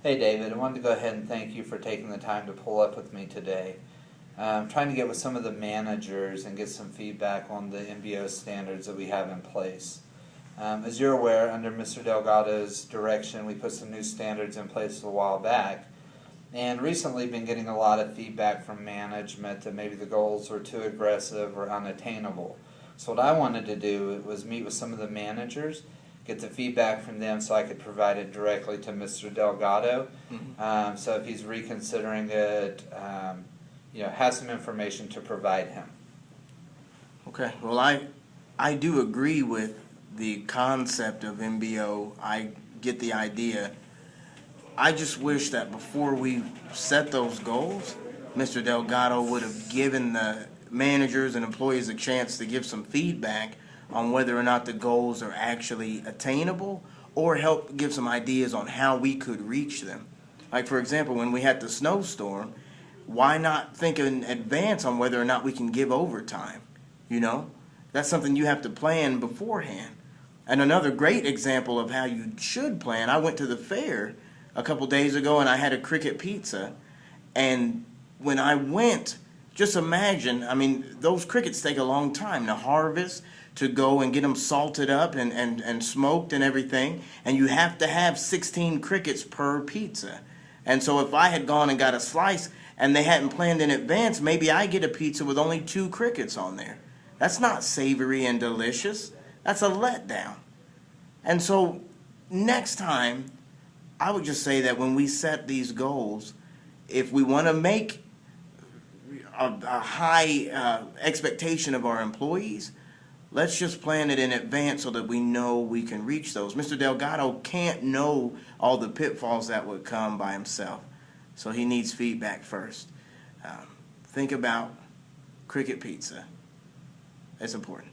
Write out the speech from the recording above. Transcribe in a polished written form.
Hey David, I wanted to go ahead and thank you for taking the time to pull up with me today. I'm trying to get with some of the managers and get some feedback on the MBO standards that we have in place. As you're aware, under Mr. Delgado's direction, we put some new standards in place a while back, and recently been getting a lot of feedback from management that maybe the goals were too aggressive or unattainable. So what I wanted to do was meet with some of the managers, get the feedback from them so I could provide it directly to Mr. Delgado. So if he's reconsidering it, has some information to provide him. Okay, well, I do agree with the concept of MBO. I get the idea. I just wish that before we set those goals, Mr. Delgado would have given the managers and employees a chance to give some feedback on whether or not the goals are actually attainable, or help give some ideas on how we could reach them. Like, for example, when we had the snowstorm, why not think in advance on whether or not we can give overtime? That's something you have to plan beforehand. And another great example of how you should plan, I went to the fair a couple days ago and I had a cricket pizza. And when I went, just imagine, those crickets take a long time to harvest, to go and get them salted up and smoked and everything. And you have to have 16 crickets per pizza. And so if I had gone and got a slice and they hadn't planned in advance, maybe I get a pizza with only 2 crickets on there. That's not savory and delicious. That's a letdown. And so next time, I would just say that when we set these goals, if we want to make a high expectation of our employees, let's just plan it in advance so that we know we can reach those. Mr. Delgado can't know all the pitfalls that would come by himself, so he needs feedback first. Think about cricket pizza. It's important.